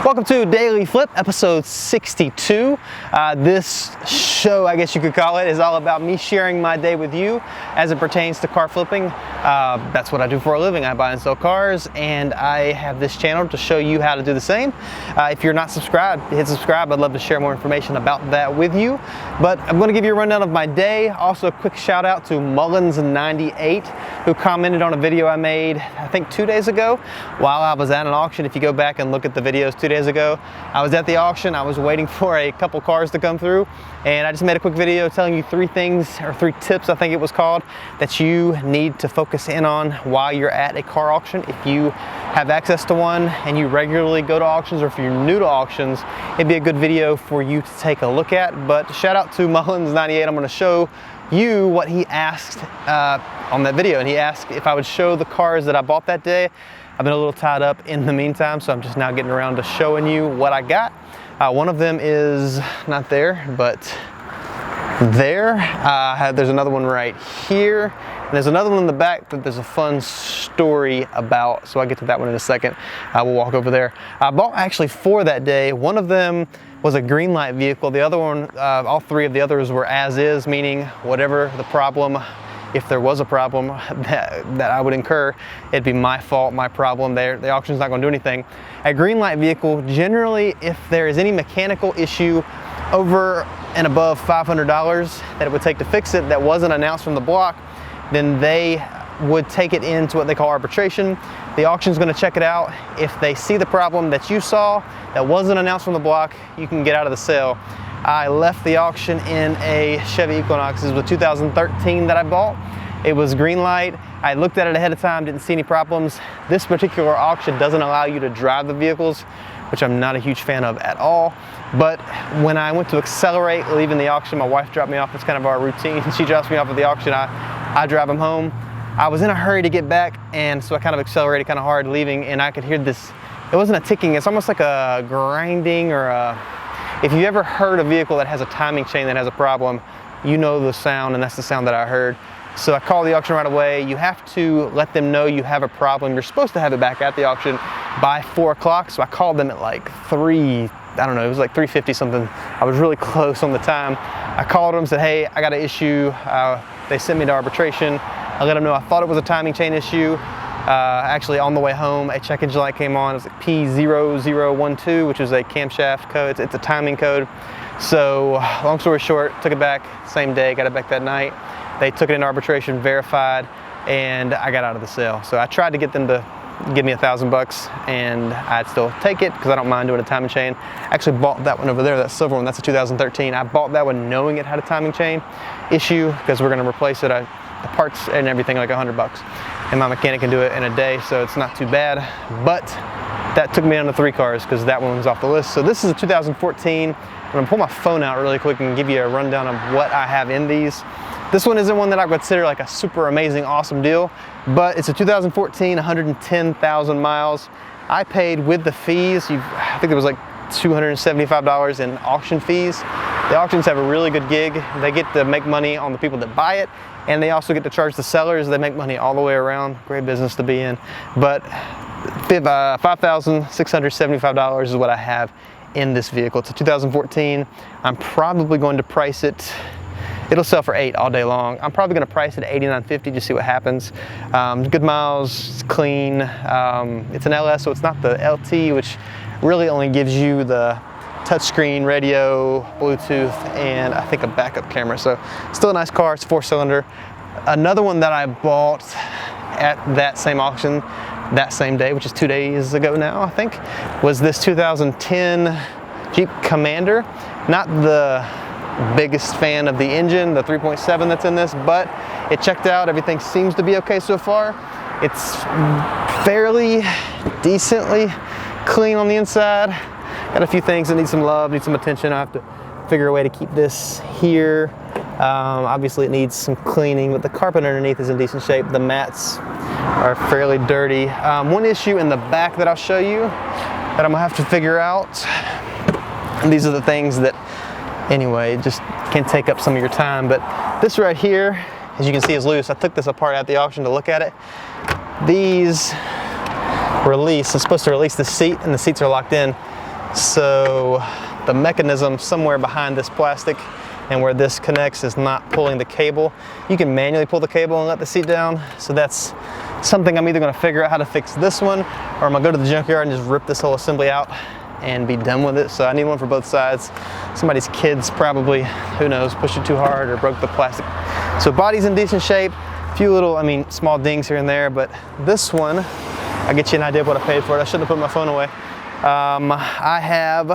Welcome to Daily Flip, episode 62. This show, I guess you could call it, is all about me sharing my day with you as it pertains to car flipping. That's what I do for a living. I buy and sell cars, and I have this channel to show you how to do the same. If you're not subscribed, hit subscribe. I'd love to share more information about that with you. But I'm going to give you a rundown of my day. Also, a quick shout out to Mullins98, who commented on a video I made, I think 2 days ago, while I was at an auction. If you go back and look at the videos 2 days ago, I was at the auction. I was waiting for a couple cars to come through, and I just made a quick video telling you 3 things, or 3 tips I think it was called, that you need to focus in on while you're at a car auction. If you have access to one and you regularly go to auctions, or if you're new to auctions, it'd be a good video for you to take a look at. But shout out to Mullins98. I'm going to show you what he asked on that video, and he asked if I would show the cars that I bought that day. I've been a little tied up in the meantime, so I'm just now getting around to showing you what I got. One of them is not there, but there. There's another one right here. And there's another one in the back that there's a fun story about, so I'll get to that one in a second. We'll walk over there. I bought actually 4 that day. One of them was a green light vehicle. The other one, all 3 of the others were as is, meaning whatever the problem, if there was a problem that I would incur, it'd be my fault, my problem. The auction's not going to do anything. A green light vehicle, generally, if there is any mechanical issue over and above $500 that it would take to fix it that wasn't announced from the block, then they would take it into what they call arbitration. The auction's going to check it out. If they see the problem that you saw that wasn't announced from the block, you can get out of the sale. I left the auction in a Chevy Equinox. This was a 2013 that I bought. It was green light. I looked at it ahead of time, didn't see any problems. This particular auction doesn't allow you to drive the vehicles, which I'm not a huge fan of at all. But when I went to accelerate leaving the auction, my wife dropped me off. It's kind of our routine. She drops me off at the auction. I drive them home. I was in a hurry to get back, and so I kind of accelerated kind of hard leaving, and I could hear this. It wasn't a ticking. It's almost like a grinding, or if you ever heard a vehicle that has a timing chain that has a problem, you know the sound, and that's the sound that I heard. So I called the auction right away. You have to let them know you have a problem. You're supposed to have it back at the auction by 4 o'clock. So I called them at like 3, I don't know, it was like 3:50 something. I was really close on the time. I called them, said, hey, I got an issue. They sent me to arbitration. I let them know I thought it was a timing chain issue. Actually, on the way home, a check engine light came on. It was like P0012, which is a camshaft code. It's a timing code. So long story short, took it back same day, got it back that night. They took it in arbitration, verified, and I got out of the sale. So I tried to get them to give me $1,000, and I'd still take it because I don't mind doing a timing chain. I actually bought that one over there, that silver one. That's a 2013. I bought that one knowing it had a timing chain issue because we're going to replace it. The parts and everything like $100, and my mechanic can do it in a day, so it's not too bad. But that took me down to 3 cars because that one was off the list. So this is a 2014. I'm going to pull my phone out really quick and give you a rundown of what I have in these. This one isn't one that I consider like a super amazing, awesome deal, but it's a 2014, 110,000 miles. I paid with the fees, I think it was like $275 in auction fees. The auctions have a really good gig. They get to make money on the people that buy it, and they also get to charge the sellers. They make money all the way around. Great business to be in. But $5,675 is what I have in this vehicle. It's a 2014. I'm probably going to price it. It'll sell for $8 all day long. I'm probably going to price it at $89.50 to see what happens. Good miles, it's clean. It's an LS, so it's not the LT, which really only gives you the touchscreen, radio, Bluetooth, and I think a backup camera. So still a nice car. It's 4-cylinder. Another one that I bought at that same auction that same day, which is 2 days ago now, I think, was this 2010 Jeep Commander. Not the biggest fan of the engine, the 3.7 that's in this, but it checked out. Everything seems to be okay so far. It's fairly decently clean on the inside. Got a few things that need some love, need some attention. I have to figure a way to keep this here. Obviously it needs some cleaning, but the carpet underneath is in decent shape. The mats are fairly dirty. One issue in the back that I'll show you that I'm gonna have to figure out, and these are the things that, anyway, it just can take up some of your time, but this right here, as you can see, is loose. I took this apart at the auction to look at it. These release, it's supposed to release the seat, and the seats are locked in. So the mechanism somewhere behind this plastic and where this connects is not pulling the cable. You can manually pull the cable and let the seat down. So that's something I'm either gonna figure out how to fix this one, or I'm gonna go to the junkyard and just rip this whole assembly out and be done with it. So I need one for both sides. Somebody's kids probably, who knows, pushed it too hard or broke the plastic. So body's in decent shape. A few little, small dings here and there, but this one, I'll get you an idea of what I paid for it. I shouldn't have put my phone away. I have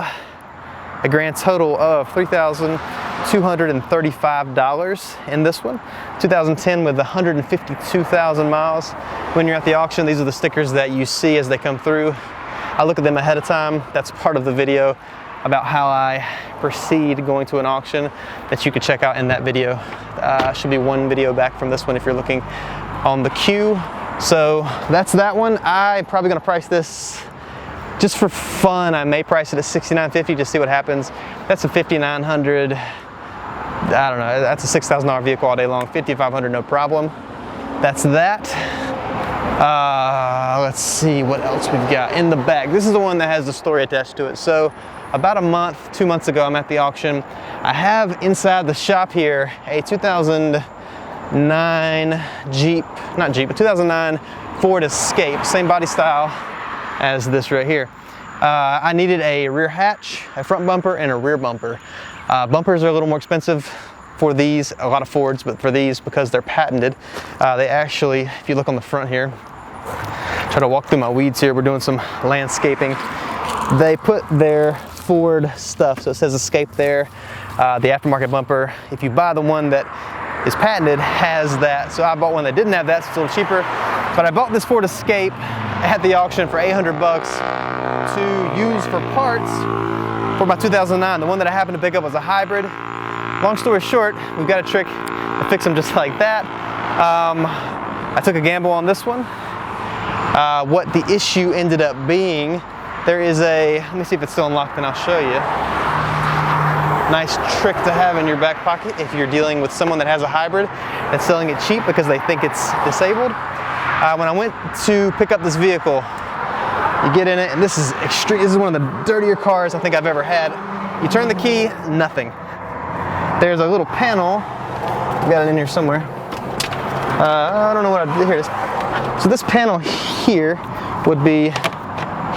a grand total of $3,235 in this one. 2010 with 152,000 miles. When you're at the auction, these are the stickers that you see as they come through. I look at them ahead of time. That's part of the video about how I proceed going to an auction that you could check out in that video. Should be one video back from this one if you're looking on the queue. So that's that one. I'm probably gonna price this just for fun. I may price it at $69.50 to see what happens. That's a $5,900, I don't know, that's a $6,000 vehicle all day long. $5,500, no problem. That's that. Let's see what else we've got in the bag. This is the one that has the story attached to it. So about a month, 2 months ago, I'm at the auction. I have inside the shop here a 2009 2009 Ford Escape, same body style as this right here. I needed a rear hatch, a front bumper, and a rear bumper. Bumpers are a little more expensive for these, a lot of Fords, but for these, because they're patented, they actually, if you look on the front here, try to walk through my weeds here, we're doing some landscaping. They put their Ford stuff, so it says Escape there. The aftermarket bumper, if you buy the one that is patented, has that. So I bought one that didn't have that, so it's a little cheaper. But I bought this Ford Escape at the auction for $800 to use for parts for my 2009. The one that I happened to pick up was a hybrid. Long story short, we've got a trick to fix them just like that. I took a gamble on this one. What the issue ended up being, there is a, let me see if it's still unlocked and I'll show you. Nice trick to have in your back pocket if you're dealing with someone that has a hybrid that's selling it cheap because they think it's disabled. When I went to pick up this vehicle, you get in it, and this is extreme. This is one of the dirtier cars I think I've ever had. You turn the key, nothing. There's a little panel. I've got it in here somewhere. I don't know what I did. Here it is. So this panel here would be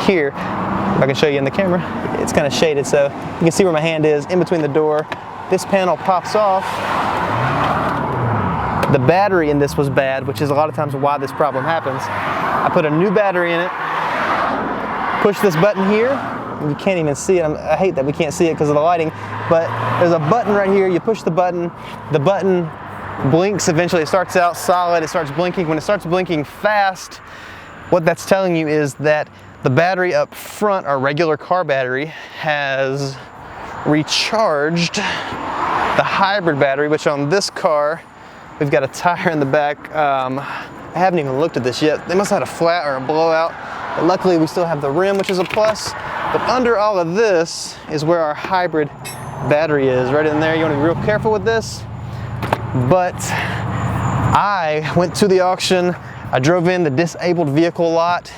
here. If I can show you in the camera, it's kind of shaded, so you can see where my hand is in between the door. This panel pops off. The battery in this was bad, which is a lot of times why this problem happens. I put a new battery in it, push this button here. You can't even see it. I hate that we can't see it because of the lighting, but there's a button right here. You push the button blinks eventually. It starts out solid, it starts blinking. When it starts blinking fast, what that's telling you is that the battery up front, our regular car battery, has recharged the hybrid battery, which on this car, we've got a tire in the back. I haven't even looked at this yet. They must have had a flat or a blowout, but luckily we still have the rim, which is a plus. But under all of this is where our hybrid battery is, right in there. You want to be real careful with this. But I went to the auction, I drove in the disabled vehicle lot,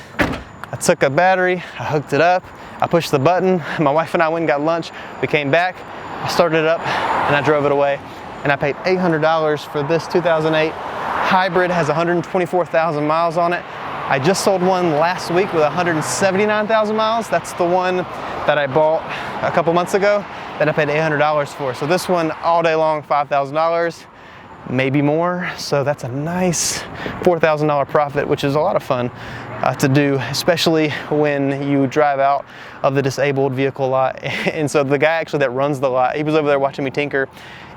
I took a battery, I hooked it up, I pushed the button, my wife and I went and got lunch, we came back, I started it up, and I drove it away. And I paid $800 for this 2008 hybrid, has 124,000 miles on it. I just sold one last week with 179,000 miles. That's the one that I bought a couple months ago that I paid $800 for. So this one all day long, $5,000, maybe more. So that's a nice $4,000 profit, which is a lot of fun to do, especially when you drive out of the disabled vehicle lot. And so the guy actually that runs the lot, he was over there watching me tinker.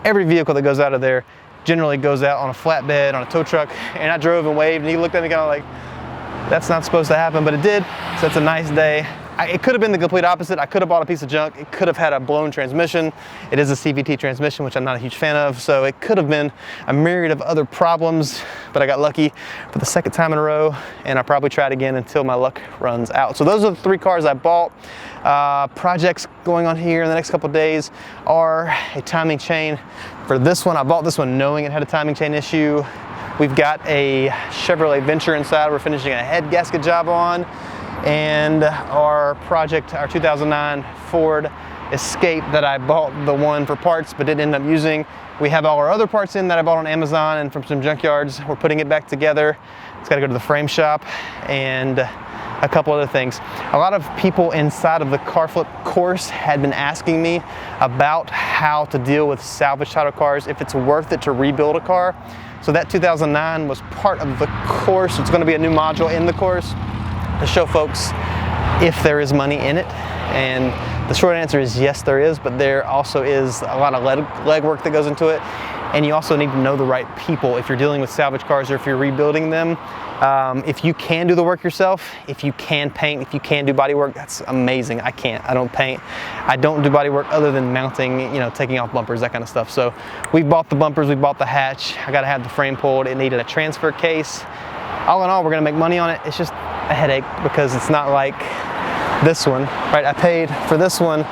Every vehicle that goes out of there generally goes out on a flatbed, on a tow truck, and I drove and waved, and he looked at me kind of like, that's not supposed to happen, but it did, so it's a nice day. It could have been the complete opposite. I could have bought a piece of junk. It could have had a blown transmission. It is a CVT transmission, which I'm not a huge fan of, so it could have been a myriad of other problems, but I got lucky for the second time in a row, and I'll probably try it again until my luck runs out. So those are the three cars I bought. Projects going on here in the next couple of days are a timing chain. For this one, I bought this one knowing it had a timing chain issue. We've got a Chevrolet Venture inside we're finishing a head gasket job on. and our project, our 2009 Ford Escape that I bought the one for parts but didn't end up using. We have all our other parts in that I bought on Amazon and from some junkyards. We're putting it back together. It's got to go to the frame shop and a couple other things. A lot of people inside of the car flip course had been asking me about how to deal with salvage title cars, if it's worth it to rebuild a car. So that 2009 was part of the course. It's going to be a new module in the course to show folks if there is money in it. And the short answer is yes, there is, but there also is a lot of leg work that goes into it. And you also need to know the right people if you're dealing with salvage cars or if you're rebuilding them. If you can do the work yourself, if you can paint, if you can do body work, that's amazing. I can't. I don't paint. I don't do body work other than mounting, you know, taking off bumpers, that kind of stuff. So we bought the bumpers, we bought the hatch. I got to have the frame pulled. It needed a transfer case. All in all, we're going to make money on it. It's just a headache because it's not like this one, right? I paid for this one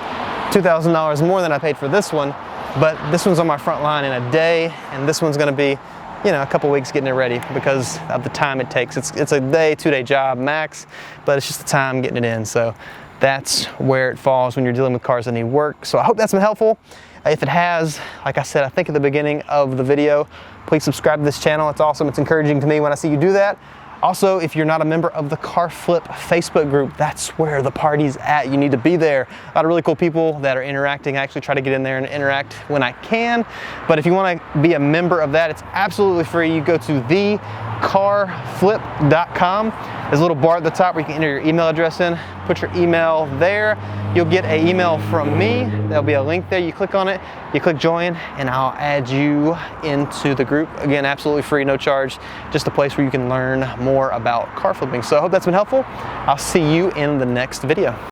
$2,000 more than I paid for this one, but this one's on my front line in a day, and this one's going to be, you know, a couple weeks getting it ready because of the time it takes. It's a day, 2-day job max, but it's just the time getting it in. So that's where it falls when you're dealing with cars that need work. So I hope that's been helpful. If it has, like I said, I think at the beginning of the video, please subscribe to this channel. It's awesome. It's encouraging to me when I see you do that. Also, if you're not a member of the Car Flip Facebook group, that's where the party's at. You need to be there. A lot of really cool people that are interacting. I actually try to get in there and interact when I can. But if you want to be a member of that, it's absolutely free. You go to thecarflip.com. There's a little bar at the top where you can enter your email address in. Put your email there. You'll get an email from me. There'll be a link there. You click on it, you click join, and I'll add you into the group. Again, absolutely free, no charge. Just a place where you can learn more about car flipping. So I hope that's been helpful. I'll see you in the next video.